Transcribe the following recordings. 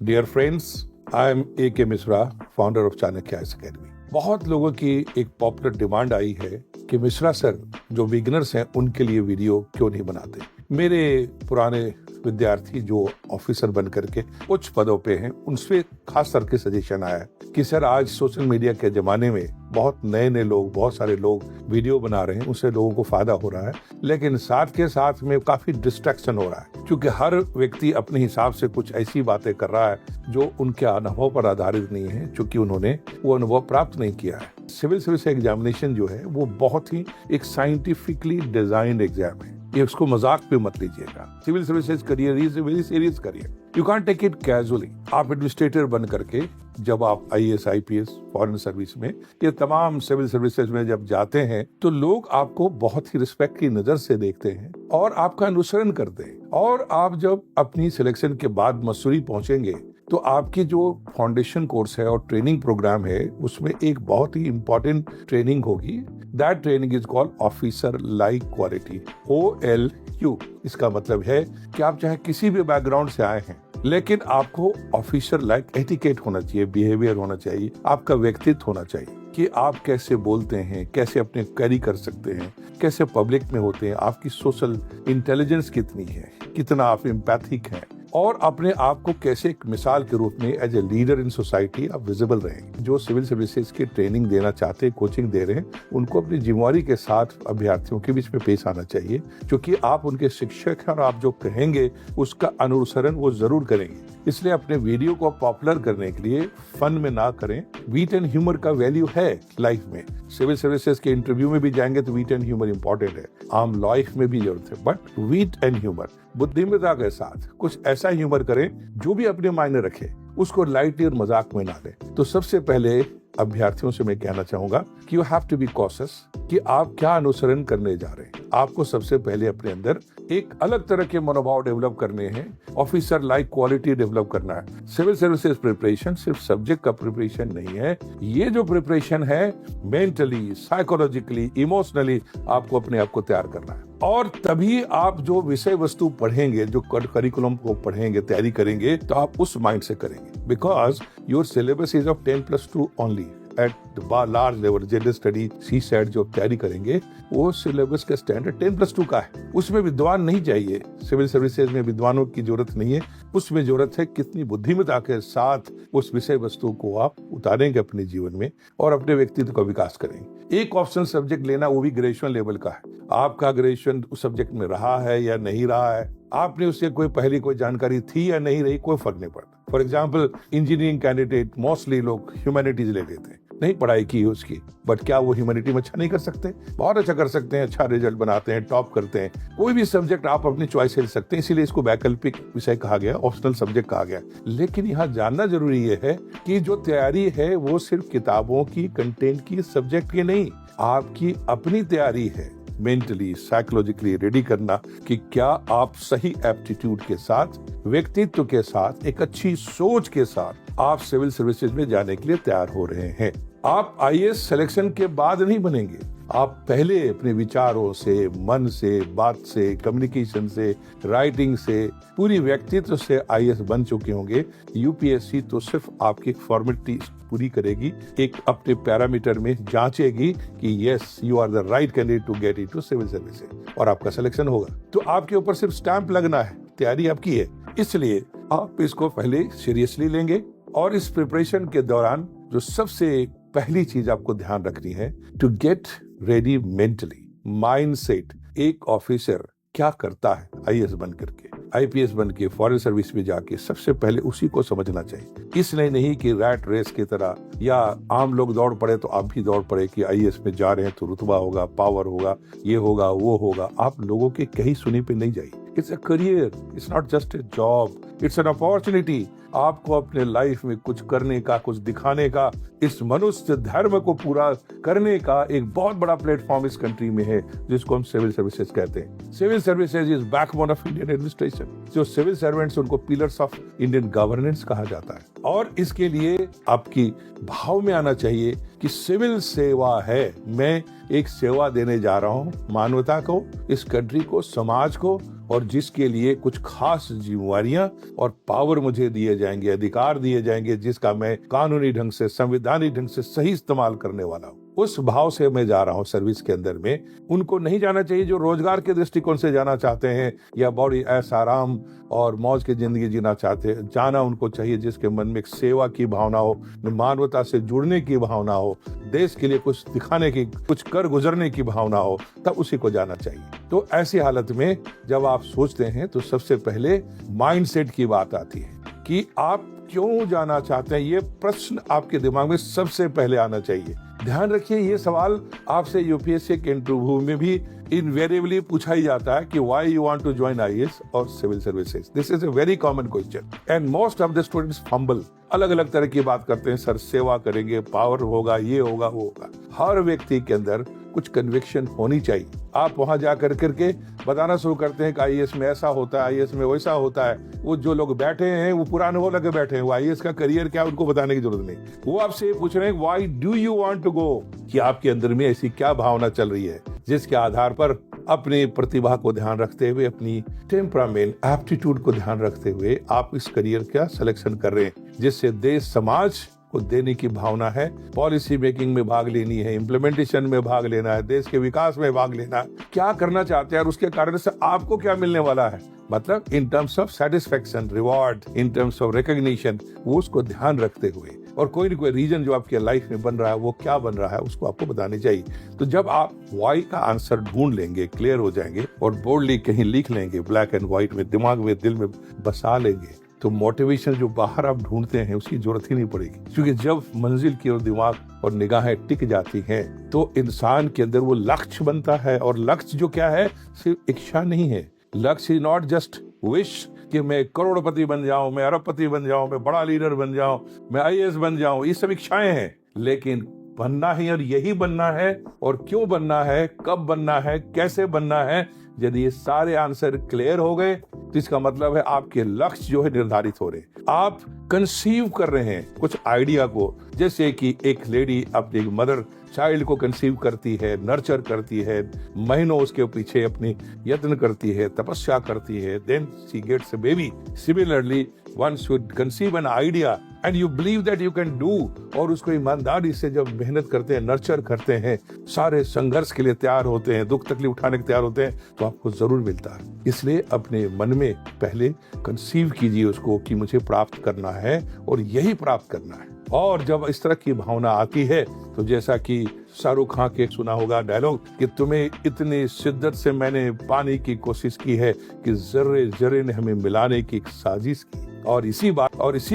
Dear friends, I am A.K. Mishra, founder of Chanakya IAS academy. बहुत लोगों की एक पॉपुलर डिमांड आई है कि मिश्रा सर, जो बिगिनर्स हैं उनके लिए वीडियो क्यों नहीं बनाते। मेरे पुराने विद्यार्थी जो ऑफिसर बन करके उच्च पदों पे हैं, उनसे खास करके सजेशन आया कि सर, आज सोशल मीडिया के जमाने में बहुत नए लोग, बहुत सारे लोग वीडियो बना रहे हैं, उससे लोगों को फायदा हो रहा है, लेकिन साथ के साथ में काफी डिस्ट्रैक्शन हो रहा है, क्योंकि हर व्यक्ति अपने हिसाब से कुछ ऐसी बातें कर रहा है जो उनके अनुभव पर आधारित नहीं है, क्योंकि उन्होंने वो अनुभव प्राप्त नहीं किया है। सिविल सर्विस एग्जामिनेशन जो है वो बहुत ही एक साइंटिफिकली डिजाइंड एग्जाम है, ये उसको मजाक पे मत लीजिएगा। Civil services career is a very serious career, you can't take it casually. आप एडमिनिस्ट्रेटर बन करके जब आप IAS, IPS, फॉरेन सर्विस में, ये तमाम सिविल सर्विसेज में जब जाते हैं तो लोग आपको बहुत ही रिस्पेक्ट की नजर से देखते हैं और आपका अनुसरण करते हैं। और आप जब अपनी सिलेक्शन के बाद मसूरी पहुंचेंगे तो आपकी जो फाउंडेशन कोर्स है और ट्रेनिंग प्रोग्राम है, उसमें एक बहुत ही इंपॉर्टेंट ट्रेनिंग होगी। That training is called officer like quality, OLQ। इसका मतलब है कि आप चाहे किसी भी बैकग्राउंड से आए हैं, लेकिन आपको ऑफिसर लाइक एटिकेट होना चाहिए, बिहेवियर होना चाहिए, आपका व्यक्तित्व होना चाहिए कि आप कैसे बोलते हैं, कैसे अपने कैरी कर सकते हैं, कैसे पब्लिक में होते हैं, आपकी सोशल इंटेलिजेंस कितनी है, कितना आप एम्पैथिक हैं, और अपने आप को कैसे एक मिसाल के रूप में as a leader in society आप विजिबल रहेंगे। जो सिविल सर्विसेज की ट्रेनिंग देना चाहते हैं, कोचिंग दे रहे हैं, उनको अपनी जिम्मेवारी के साथ अभ्यर्थियों के बीच में पेश आना चाहिए, क्योंकि आप उनके शिक्षक हैं और आप जो कहेंगे उसका अनुसरण वो जरूर करेंगे। इसलिए अपने वीडियो को पॉपुलर करने के लिए फन में ना करें। वीट एंड ह्यूमर का वैल्यू है लाइफ में। सिविल सर्विसेज के इंटरव्यू में भी जाएंगे तो वीट एंड ह्यूमर इंपॉर्टेंट है, आम लाइफ में भी जरूरत है, बट वीट एंड ह्यूमर, बुद्धिमत्ता के साथ कुछ ऐसा ह्यूमर करें जो भी अपने मायने रखे, उसको लाइटली और मजाक में ना लें। तो सबसे पहले अभ्यर्थियों से मैं कहना चाहूंगा कि you have to be cautious कि आप क्या अनुसरण करने जा रहे हैं। आपको सबसे पहले अपने अंदर एक अलग तरह के मनोभाव डेवलप करने हैं, ऑफिसर लाइक क्वालिटी डेवलप करना है। सिविल सर्विसेज प्रिपरेशन सिर्फ सब्जेक्ट का प्रिपरेशन नहीं है, ये जो प्रिपरेशन है मेंटली, साइकोलॉजिकली, इमोशनली आपको अपने आप को तैयार करना है। और तभी आप जो विषय वस्तु पढ़ेंगे, जो करिकुलम को पढ़ेंगे, तैयारी करेंगे, तो आप उस माइंड से करेंगे, because your syllabus is of 10+2 only at the large level. General study, CSAT जो तैयारी करेंगे, वो सिलेबस का स्टैंडर्ड 10+2 का है। उसमें विद्वान नहीं चाहिए, सिविल सर्विसेज में विद्वानों की जरूरत नहीं है, उसमें जरूरत है कितनी बुद्धिमत्ता के साथ उस विषय वस्तु को आप उतारेंगे अपने जीवन में और अपने व्यक्तित्व का विकास करेंगे। एक ऑप्शनल सब्जेक्ट लेना, वो भी ग्रेजुएशन लेवल का है। आपका ग्रेजुएशन उस सब्जेक्ट में रहा है या नहीं रहा है, आपने उससे पहले कोई जानकारी थी या नहीं रही, कोई फर्क नहीं पड़ता। For example, engineering candidate mostly लोग ह्यूमैनिटीज ले लेते हैं, नहीं पढ़ाई की उसकी, बट क्या वो ह्यूमैनिटी में अच्छा नहीं कर सकते? बहुत अच्छा कर सकते हैं, अच्छा रिजल्ट बनाते हैं, टॉप करते हैं। कोई भी सब्जेक्ट आप अपनी चॉइस से ले सकते हैं, इसीलिए इसको वैकल्पिक विषय कहा गया, ऑप्शनल सब्जेक्ट कहा गया। लेकिन यहाँ जानना जरूरी ये है कि जो तैयारी है वो सिर्फ किताबों की, कंटेंट की, सब्जेक्ट की नहीं, आपकी अपनी तैयारी है। मेंटली, साइकोलॉजिकली रेडी करना कि क्या आप सही एप्टीट्यूड के साथ, व्यक्तित्व के साथ, एक अच्छी सोच के साथ आप सिविल सर्विसेज में जाने के लिए तैयार हो रहे हैं। आप IAS सिलेक्शन के बाद नहीं बनेंगे, आप पहले अपने विचारों से, मन से, बात से, कम्युनिकेशन से, राइटिंग से, पूरी व्यक्तित्व से IAS बन चुके होंगे। UPSC तो सिर्फ आपकी फॉर्मेलिटी पूरी करेगी, एक अपने पैरामीटर में जांचेगी कि yes, you are the right candidate to get into civil services, और आपका सिलेक्शन होगा। तो आपके ऊपर सिर्फ स्टैंप लगना है, तैयारी आपकी है। इसलिए आप इसको पहले सीरियसली लेंगे, और इस प्रिपरेशन के दौरान जो सबसे पहली चीज आपको ध्यान रखनी है, to get ready mentally, mindset. एक ऑफिसर क्या करता है IAS बन करके, IPS बन के, फॉरेन सर्विस में जाके, सबसे पहले उसी को समझना चाहिए। इसलिए नहीं कि रैट रेस की तरह, या आम लोग दौड़ पड़े तो आप भी दौड़ पड़े कि IAS में जा रहे हैं तो रुतबा होगा, पावर होगा, ये होगा, वो होगा। आप लोगों के कहीं सुनी पे नहीं जाइए। It's a career, it's not just a job, it's an opportunity. आपको अपने लाइफ में कुछ करने का, कुछ दिखाने का, इस मनुष्य धर्म को पूरा करने का एक बहुत बड़ा प्लेटफॉर्म इस कंट्री में है, जिसको हम सिविल सर्विसेज कहते हैं। Civil services is backbone of Indian administration. जो सिविल सर्वेंट्स, उनको पिलर्स ऑफ इंडियन गवर्नेंस कहा जाता है। और इसके लिए आपकी भाव में आना चाहिए कि सिविल सेवा है, मैं एक सेवा देने जा रहा हूँ मानवता को, इस कंट्री को, समाज को, और जिसके लिए कुछ खास जिम्मेवारियां और पावर मुझे दिए जाएंगे, अधिकार दिए जाएंगे, जिसका मैं कानूनी ढंग से, संवैधानिक ढंग से सही इस्तेमाल करने वाला हूँ। उस भाव से मैं जा रहा हूँ सर्विस के अंदर में। उनको नहीं जाना चाहिए जो रोजगार के दृष्टिकोण से जाना चाहते हैं या बड़ी ऐश आराम और मौज की जिंदगी जीना चाहते हैं। जाना उनको चाहिए जिसके मन में एक सेवा की भावना हो, मानवता से जुड़ने की भावना हो, देश के लिए कुछ दिखाने की, कुछ कर गुजरने की भावना हो, तब उसी को जाना चाहिए। तो ऐसी हालत में जब आप सोचते हैं तो सबसे पहले माइंडसेट की बात आती है कि आप क्यों जाना चाहते हैं। ये प्रश्न आपके दिमाग में सबसे पहले आना चाहिए। ध्यान रखिए, ये सवाल आपसे यूपीएससी के इंटरव्यू में भी इनवेरिएबली पूछा ही जाता है कि why you want to join IAS और civil services. This is a very common question and most of the students fumble, अलग अलग तरह की बात करते हैं। सर सेवा करेंगे, पावर होगा, ये होगा, वो होगा। हर व्यक्ति के अंदर कुछ कन्विक्शन होनी चाहिए। आप वहां जा करके बताना शुरू करते हैं कि आईएएस में ऐसा होता है, आईएएस में वैसा होता है। वो जो लोग बैठे हैं वो पुराने हो लगे बैठे हैं, वो आईएएस का करियर क्या उनको बताने की जरूरत नहीं। वो आपसे पूछ रहे हैं why do you want to go, कि आपके अंदर में ऐसी क्या भावना चल रही है जिसके आधार पर अपनी प्रतिभा को ध्यान रखते हुए, अपनी टेम्परामेंट, एप्टीट्यूड को ध्यान रखते हुए आप इस करियर का सिलेक्शन कर रहे हैं, जिससे देश समाज को देने की भावना है। पॉलिसी मेकिंग में भाग लेनी है, इम्प्लीमेंटेशन में भाग लेना है, देश के विकास में भाग लेना है। क्या करना चाहते हैं और उसके कारण से आपको क्या मिलने वाला है, मतलब in terms of satisfaction, reward, in terms of recognition, वो उसको ध्यान रखते हुए, और कोई न कोई रीजन जो आपके लाइफ में बन रहा है वो क्या बन रहा है उसको आपको बतानी चाहिए। तो जब आप वाई का आंसर ढूंढ लेंगे, क्लियर हो जाएंगे और बोल्डली कहीं लिख लेंगे, ब्लैक एंड व्हाइट में, दिमाग में, दिल में बसा लेंगे, तो मोटिवेशन जो बाहर आप ढूंढते हैं उसकी जरूरत ही नहीं पड़ेगी। क्योंकि जब मंजिल की ओर दिमाग और निगाहें टिक जाती हैं तो इंसान के अंदर वो लक्ष्य बनता है। और लक्ष्य जो क्या है, सिर्फ इच्छा नहीं है। लक्ष्य इज नॉट जस्ट विश कि मैं करोड़पति बन जाऊं, मैं अरबपति बन जाऊं, मैं बड़ा लीडर बन जाऊं, मैं आईएएस बन जाऊं, ये सब इच्छाएं हैं। लेकिन बनना ही, और यही बनना है, और क्यों बनना है, कब बनना है, कैसे बनना है, यदि ये सारे आंसर क्लियर हो गए तो इसका मतलब है आपके लक्ष्य जो है निर्धारित हो रहे हैं। आप कंसीव कर रहे हैं कुछ आइडिया को, जैसे कि एक लेडी अपनी मदर चाइल्ड को कंसीव करती है, नर्चर करती है, महीनों उसके पीछे अपनी यत्न करती है, तपस्या करती है, then she gets a baby. Similarly one should conceive an idea and you believe that you can do, और उसको ईमानदारी से जब मेहनत करते हैं, नर्चर करते हैं, सारे संघर्ष के लिए तैयार होते हैं, दुख तकलीफ उठाने के तैयार होते हैं, तो आपको जरूर मिलता है। इसलिए अपने मन में पहले कंसीव कीजिए उसको कि मुझे प्राप्त करना है और यही प्राप्त करना है। और जब इस तरह की भावना आती है तो जैसा कि शाहरुख खान के सुना होगा डायलॉग कि तुम्हें इतनी शिद्दत से मैंने पाने की कोशिश की है कि जर्रे जर्रे ने हमें मिलाने की एक साजिश की। और इसी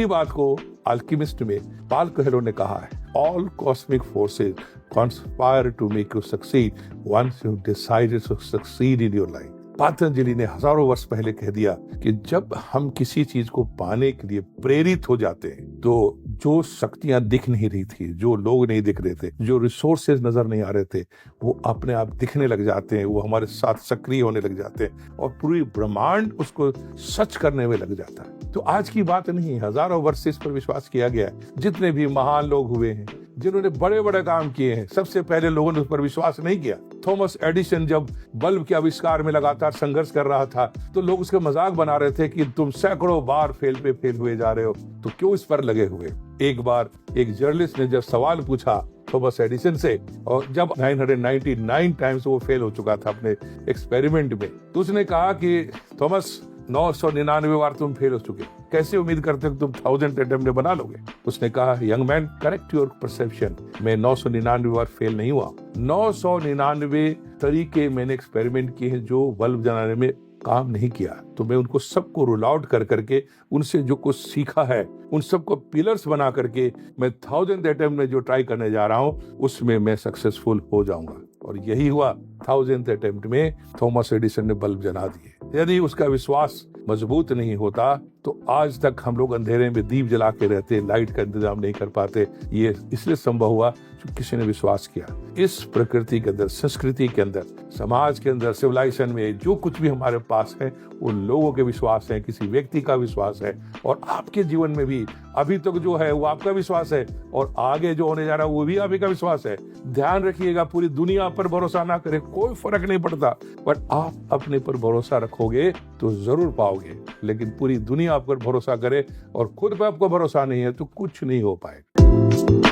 बात को अल्केमिस्ट में पाल कोएल्हो ने कहा है, all cosmic forces conspire to make you succeed once you decided to succeed in your life। Patanjali ने हजारों वर्ष पहले कह दिया कि जब हम किसी चीज को पाने के लिए प्रेरित हो जाते हैं तो जो शक्तियां दिख नहीं रही थी, जो लोग नहीं दिख रहे थे, जो रिसोर्सेज नजर नहीं आ रहे थे, वो अपने आप दिखने लग जाते हैं, वो हमारे साथ सक्रिय होने लग जाते हैं और पूरी ब्रह्मांड उसको सच करने में लग जाता है। तो आज की बात नहीं, हजारों वर्ष से इस पर विश्वास किया गया है। जितने भी महान लोग हुए हैं, जिन्होंने बड़े बड़े काम किए हैं, सबसे पहले लोगों ने उस पर विश्वास नहीं किया। थॉमस एडिसन जब बल्ब के आविष्कार में लगातार संघर्ष कर रहा था तो लोग उसका मजाक बना रहे थे कि तुम सैकड़ों बार फेल हुए जा रहे हो, तो क्यों इस पर लगे हुए। एक बार एक जर्नलिस्ट ने जब सवाल पूछा थॉमस एडिसन से, और जब 999 टाइम्स वो फेल हो चुका था अपने एक्सपेरिमेंट में, तो उसने कहा कि थॉमस 999 बार तुम फेल हो चुके, कैसे उम्मीद करते हो तुम 1000 अटेम्प्ट में बना लोगे। उसने कहा, young man correct your perception, मैं 999 बार फेल नहीं हुआ। 999 तरीके मैंने एक्सपेरिमेंट किए हैं जो बल्ब जलाने में काम नहीं किया, तो मैं उनको सबको रूल आउट कर करके उनसे जो कुछ सीखा है उन सबको पिलर्स बना करके मैं 1000 अटेम्प्ट में जो ट्राई करने जा रहा हूं उसमें मैं सक्सेसफुल हो जाऊंगा। और यही हुआ। 1000th अटेम्प्ट में थॉमस एडिसन ने बल्ब जला दिए। यदि उसका विश्वास मजबूत नहीं होता तो आज तक हम लोग अंधेरे में दीप जला के रहते, लाइट का इंतजाम नहीं कर पाते। ये इसलिए संभव हुआ जो किसी ने विश्वास किया। इस प्रकृति के अंदर, संस्कृति के अंदर, समाज के अंदर, सिविलाइजेशन में जो कुछ भी हमारे पास है वो लोगों के विश्वास है, किसी व्यक्ति का विश्वास है। और आपके जीवन में भी अभी तक जो है वो आपका विश्वास है और आगे जो होने जा रहा है वो भी आप ही का विश्वास है। ध्यान रखिएगा, पूरी दुनिया पर भरोसा ना करें, कोई फर्क नहीं पड़ता, बट आप अपने पर भरोसा रखोगे तो जरूर पाओगे। लेकिन पूरी दुनिया आप पर भरोसा करे और खुद पर आपको भरोसा नहीं है तो कुछ नहीं हो पाएगा।